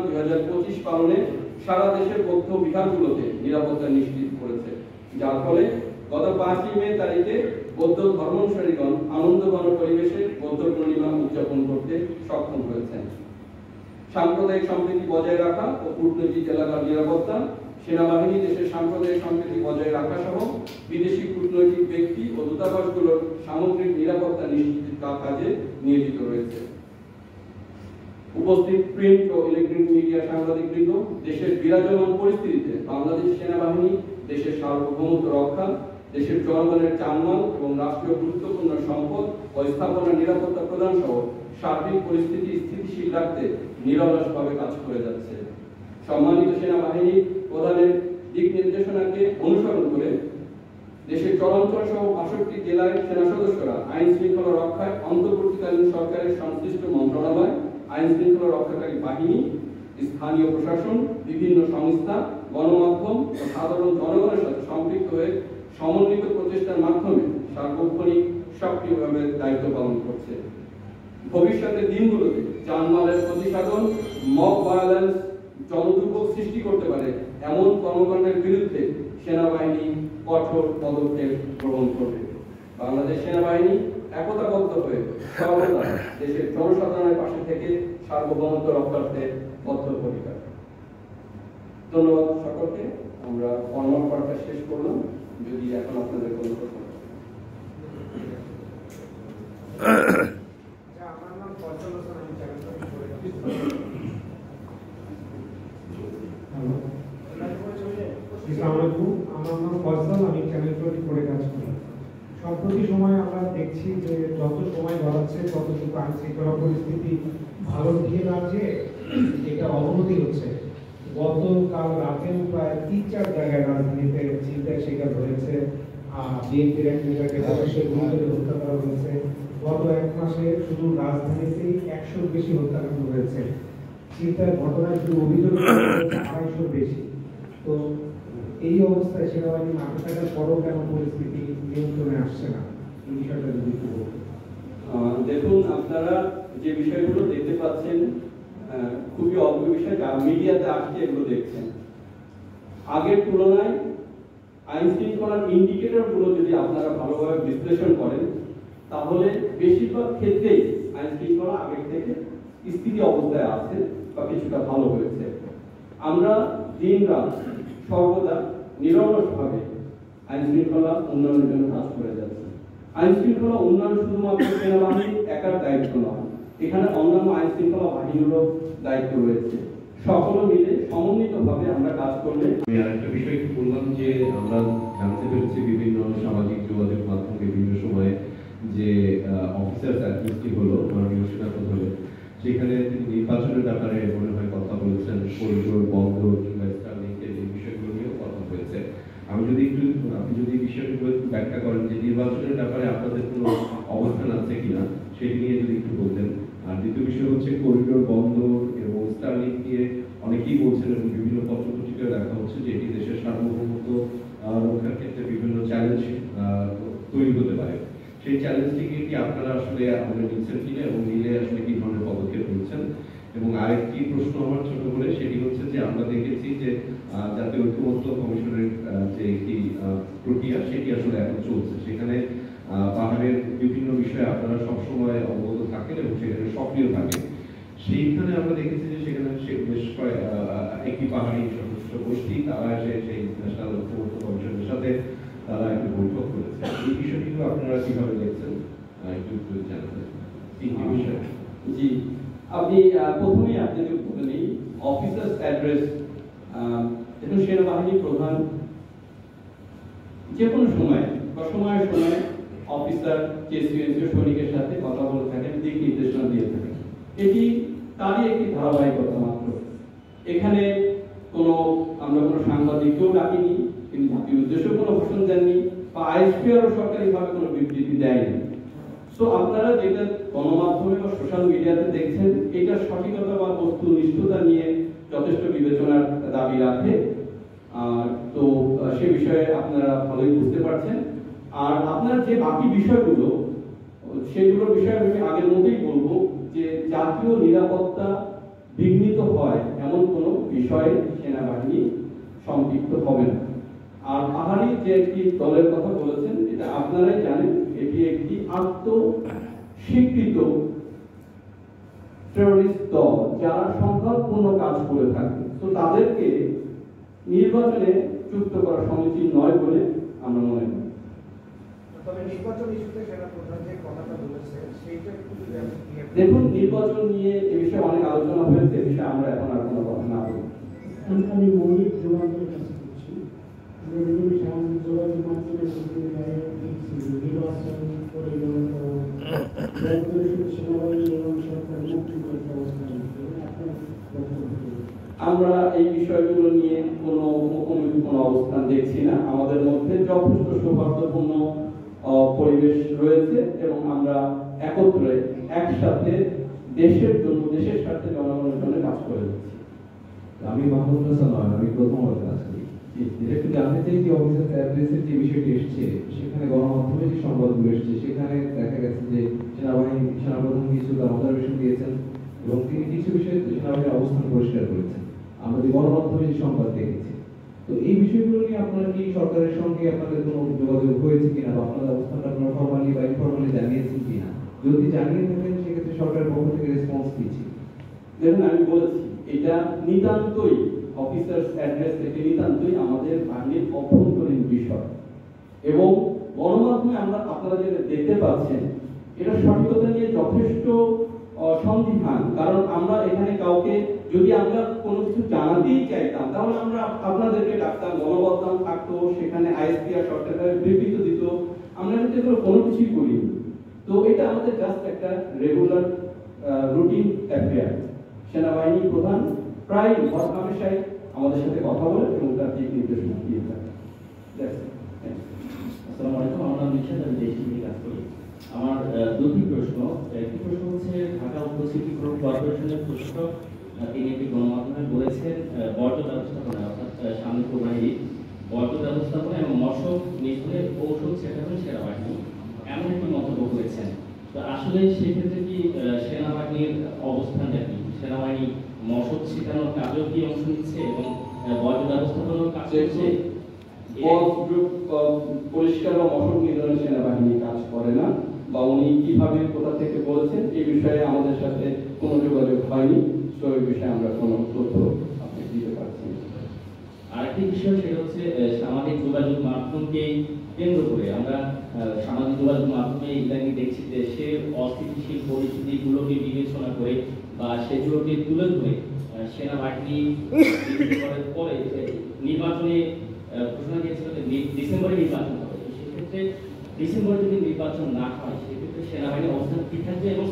2025 পালনে সারা দেশের বৌদ্ধ বিহারগুলোতে নিরাপত্তা নিশ্চিত করেছে, যার ফলে গত 5 মে তারিখে বৌদ্ধ ধর্মানুসারীগণ আনন্দঘন পরিবেশে বৌদ্ধ পূর্ণিমা উদযাপন করতে সক্ষম হয়েছেন। সাম্প্রদায়িক সম্প্রীতি বজায় রাখা ও কূটনৈতিক এলাকার নিরাপত্তা, সেনাবাহিনী দেশের সাম্প্রদায়িক সম্প্রীতি বজায় রাখা সহ বিদেশি কূটনৈতিক ব্যক্তি ও দূতাবাসগুলোর সামগ্রিক নিরাপত্তা নিশ্চিত কাজে নিয়োজিত রয়েছে। উপস্থিত প্রিন্ট ও ইলেকট্রনিক মিডিয়া সাংবাদিকবৃন্দ, দেশের বিরাজমান পরিস্থিতিতে বাংলাদেশ সেনাবাহিনী দেশের সার্বভৌমত্ব রক্ষা, দেশের জনগণের জানমাল এবং রাষ্ট্রীয় গুরুত্বপূর্ণ সম্পদ ও স্থাপনার নিরাপত্তা প্রদান সহ সার্বিক পরিস্থিতি স্থিতিশীল রাখতে নিরলসভাবে কাজ করে যাচ্ছে। সম্মানিত সেনাবাহিনী প্রধানের দিক নির্দেশনাকে অনুসরণ করে দেশের চরাঞ্চল সহ ৬২ জেলায় সেনা সদস্যরা আইন শৃঙ্খলা রক্ষায় অন্তর্বর্তীকালীন সরকারের সংশ্লিষ্ট মন্ত্রণালয়, আইন শৃঙ্খলা রক্ষাকারী বাহিনী, স্থানীয় প্রশাসন, বিভিন্ন সংস্থা, গণমাধ্যম ও সাধারণ জনগণের সাথে সম্পৃক্ত হয়ে সমন্বিত প্রচেষ্টার মাধ্যমে সার্বক্ষণিক সক্রিয়ভাবে দায়িত্ব পালন করছে। ভবিষ্যতের দিনগুলোতে জানমালের প্রতিসাধন, মব ভায়োলেন্স, জনদুর্ভোগ সৃষ্টি করতে পারে এমন কর্মকাণ্ডের বিরুদ্ধে সেনাবাহিনী কঠোর পদক্ষেপ গ্রহণ করবে। বাংলাদেশ সেনাবাহিনী একতাবদ্ধ হয়ে সর্বদা দেশের জনসাধারণের পাশে থেকে সার্বভৌমত্ব রক্ষার্থে বদ্ধপরিকর। ধন্যবাদ সকলকে। আমরা ফর্মাল পার্টটা শেষ করলাম। যদি এখন আপনাদের কোনো প্রশ্ন সম্প্রতি সময় আমরা দেখছি যে যত সময় বাড়াচ্ছে ততটুকু আইন শৃঙ্খলা পরিস্থিতি ভালোর দিকে যাচ্ছে, এটা অবনতি হচ্ছে। গতকাল রাতেও প্রায় ৩-৪ জায়গায় রাজধানীতে চিন্তায় শিকার হয়েছে, বিএনপির এক নেতাকে প্রকাশ্যে গুলি করে হত্যা করা হয়েছে। গত 1 মাসে শুধু রাজধানীতেই 100-র বেশি হত্যাকাণ্ড হয়েছে। চিন্তার ঘটনায় শুধু অভিযোগ 250-র বেশি। তো এই অবস্থায় সেনাবাহিনী মাঠে থাকার পরও কেন পরিস্থিতি নিয়ন্ত্রণে আসছে না, এই বিষয়টা যদি একটু বলতেন। দেখুন, আপনারা যে বিষয়গুলো দেখতে পাচ্ছেন খুবই অল্প বিষয়, যা মিডিয়াতে আসছে এগুলো দেখছেন। আগের তুলনায় আইন শৃঙ্খলার ইন্ডিকেটরগুলো যদি আপনারা ভালোভাবে বিশ্লেষণ করেন, তাহলে বেশিরভাগ ক্ষেত্রেই আইন শৃঙ্খলা আগের থেকে স্থিতি অবস্থায় আছে বা কিছুটা ভালো হয়েছে। আমরা দিন রাত সর্বদা নিরলসভাবে আইন শৃঙ্খলা উন্নয়নের জন্য কাজ করে যাচ্ছে। আইন শৃঙ্খলা উন্নয়ন শুধুমাত্র সেনাবাহিনীর একার দায়িত্ব নয়, এখানে অন্যান্য আইন শৃঙ্খলা বাহিনীরও দায়িত্ব রয়েছে। সকলে মিলে সমন্বিতভাবে আমরা কাজ করলে। আমি আরেকটা বিষয় কি বললাম যে আমরা জানতে পেরেছি বিভিন্ন সামাজিক যোগাযোগ মাধ্যমে বিভিন্ন সময়ে যে অফিসার্স অ্যাডমিনিস্ট্রি হলো মাননীয় সেনাপ্রধানের, সেখানে তিনি নির্বাচনের ব্যাপারে মনে হয় কথা বলেছেন, করিডোর বন্ধ কিংবা স্টারলিংকের এই বিষয়গুলো নিয়েও কথা হয়েছে। আপনি যদি বিষয়গুলো একটু ব্যাখ্যা করেন যে নির্বাচনের ব্যাপারে আপনাদের কোনো অবস্থান আছে কিনা সেটি নিয়ে যদি একটু বলতেন। আর দ্বিতীয় বিষয় হচ্ছে করিডোর বন্ধ এবং স্টারলিংক নিয়ে অনেকেই বলছেন এবং বিভিন্ন পত্রপত্রিকায় দেখা হচ্ছে যে এটি দেশের সার্বভৌমত্ব রক্ষার ক্ষেত্রে বিভিন্ন চ্যালেঞ্জ তৈরি হতে পারে। সেই চ্যালেঞ্জটিকে কি আপনারা আসলে আমাদের নিচ্ছেন কিনা এবং নিলে আসলে কি ধরনের পদক্ষেপ নিচ্ছেন? এবং আরেকটি প্রশ্ন আমার ছোট করে, সেটি হচ্ছে যে আমরা দেখেছি যে জাতীয় ঐক্যমত্য কমিশনের যে একটি প্রক্রিয়া সেটি আসলে এখন চলছে, সেখানে পাহাড়ের বিভিন্ন বিষয়ে আপনারা সবসময় অবগত থাকেন এবং সেখানে সক্রিয় থাকেন। সেইখানে আমরা দেখেছি যে সেখানে বেশ একটি পাহাড়ি সদস্য গোষ্ঠী তারা এসে সেই ন্যাশনাল ঐক্যমত্য কমিশনের সাথে তারা একটি বৈঠক করেছে। এই বিষয়টিও আপনারা কিভাবে দেখছেন একটু জানাতে তিনটি বিষয়। জি, আপনি প্রথমেই আপনাকে বলে নিই অফিসার্স অ্যাড্রেস। দেখুন, সেনাবাহিনী প্রধান যে কোনো সময় বা সময়ের সময় অফিসার সৈনিকের সাথে কথা বলে থাকেন, দিক নির্দেশনা দিয়ে থাকেন। এটি তারই একটি ধারাবাহিকতা মাত্র। এখানে আমরা কোনো সাংবাদিককেও ডাকিনি, তিনি জাতীয় উদ্দেশ্যে কোনো ভাষণ দেননি বা আইএসপিআরও সরকারিভাবে কোনো বিবৃতি দেয়নি। তো আপনারা যেটা গণমাধ্যমে বা সোশ্যাল মিডিয়াতে দেখছেন, এটা সঠিকতা বা বস্তুনিষ্ঠতা নিয়ে যথেষ্ট বিবেচনার দাবি রাখে। তো সে বিষয়ে আপনারা ভালোই বুঝতে পারছেন। আর আপনার যে বাকি বিষয়গুলো, সেগুলোর বিষয়ে আমি আগের মতোই বলবো যে জাতীয় নিরাপত্তা বিঘ্নিত হওয়ার হয় এমন কোনো বিষয়ে সেনাবাহিনী সম্পৃক্ত হবে না। আর পাহাড়ি যে একটি দলের কথা বলেছেন, এটা আপনারাই জানেন, এটি একটি আত্মস্বীকৃত টেররিস্ট দল যারা সংখ্যাপূর্ণ কাজ করে থাকে। তো তাদেরকে নির্বাচনে যুক্ত করা সমীচীন নয় বলে আমরা মনে করি। তবে নির্বাচন ইস্যুতে সেনা প্রধান যে কথাটা বলেছে সেইটা একটু যদি আপনি clear করেন। দেখুন, নির্বাচন নিয়ে এ বিষয়ে অনেক আলোচনা হয়েছে, এ বিষয়ে আমরা এখন আর কোনো কথা না বলি। আমি মৌলিক জবাবের কাছে করছি বিভিন্ন সামাজিক যোগাযোগ মাধ্যমের নির্বাচন করে সেনাবাহিনী এবং সরকার মুক্তি করতে অবস্থা আপনার আমরা এই বিষয়গুলো নিয়ে কোনো মুখোমুখি কোনো অবস্থান দেখছি না। আমাদের মধ্যে যথেষ্ট সৌহার্দ্যপূর্ণ পরিবেশ রয়েছে এবং আমরা একত্রে একসাথে দেশের জন্য, দেশের সাথে জনগণের জন্য কাজ করে যাচ্ছি। আমি মাহমুদ হাসান নয়, আমি প্রথম অবস্থায় আছি। যেটা একটু জানতে চাই যে অফিসার অ্যাড্রেসের যে বিষয়টি এসছে, সেখানে গণমাধ্যমে যে সংবাদগুলো এসছে, সেখানে দেখা গেছে যে সেনাপ্রধান কিছু তার অবজারভেশন দিয়েছেন এবং তিনি কিছু বিষয়ে সেনাবাহিনীর অবস্থান পরিষ্কার করেছেন। আমরা যে গণমাধ্যমে যে সংবাদ দেখেছি, তো এই বিষয়গুলো নিয়ে আপনারা কি সরকারের সঙ্গে আপনাদের কোনো যোগাযোগ হয়েছে কিনা, বা আপনাদের অবস্থানটা আপনারা ফর্মালি বা ইনফর্মালি জানিয়েছেন কিনা? যদি জানিয়ে থাকেন সেক্ষেত্রে সরকারের পক্ষ থেকে রেসপন্স কি ছিল? দেখুন, আমি বলেছি এটা নিতান্তই অফিসার্স অ্যাড্রেস থেকে নিতান্তই আমাদের বাহিনীর অভ্যন্তরীণ বিষয় এবং গণমাধ্যমে আমরা আপনারা যেটা দেখতে পাচ্ছেন এটা সঠিকতা নিয়ে যথেষ্ট সন্দিহান। কারণ আমরা এখানে কাউকে, যদি আমরা কোনো কিছু জানাতেই চাইতাম তাহলে আমরা আপনাদেরকে ডাকতাম, গণমাধ্যম থাকতো, সেখানে আইএসপিআর সরকারের বিবৃতি দিত, আমরা কিন্তু এগুলো কোনো কিছুই করিনি। তো এটা আমাদের জাস্ট একটা রেগুলার রুটিন অ্যাফেয়ার। সেনাবাহিনী প্রধান প্রায় হামেশাই আমাদের সাথে কথা বলে এবং তার দিক নির্দেশনা দিয়ে থাকে। আসসালামু আলাইকুম, আমার নাম নিশাদ, আমি দেশ টিভি কাজ করি। আমার দুটি প্রশ্ন। একটি প্রশ্ন হচ্ছে ঢাকা উত্তর সিটি কর্পোরেশনের প্রশাসক তিনি একটি গণমাধ্যমে বলেছেন বর্জ্য ব্যবস্থাপনা, অর্থাৎ সামনে কোরবানি বর্জ্য ব্যবস্থাপনা এবং মশক নিধনের ঔষধ ছেটাবেন সেনাবাহিনী, এমন একটি মন্তব্য করেছেন। তো আসলে সেক্ষেত্রে কি সেনাবাহিনীর অবস্থানটা কি? সেনাবাহিনী মশক ছিটানোর কাজেও কি অংশ নিচ্ছে এবং বর্জ্য ব্যবস্থাপনার কাজ করছে? পরিষ্কার বা মশক নিধনের সেনাবাহিনী কাজ করে না, বা উনি কিভাবে কোথা থেকে বলেছেন এই বিষয়ে আমাদের সাথে কোনো যোগাযোগ হয়নি। তো এই বিষয়ে আমরা কোনো তথ্য আপনি দিতে পারছি না। আরেকটি বিষয়, সেটা হচ্ছে সামাজিক যোগাযোগ মাধ্যমকে কেন্দ্র করে আমরা সামাজিক যোগাযোগ মাধ্যমে ইদানিং দেখছি যে সে অস্থিতিশীল পরিস্থিতিগুলোকে বিবেচনা করে বা সেগুলোকে তুলে ধরে সেনাবাহিনী পরে নির্বাচনে ঘোষণা দিয়েছিল যে ডিসেম্বরে নির্বাচন হবে। সেক্ষেত্রে ডিসেম্বরে যদি নির্বাচন না হয় সেক্ষেত্রে সেনাবাহিনীর অবস্থান কি থাকবে এবং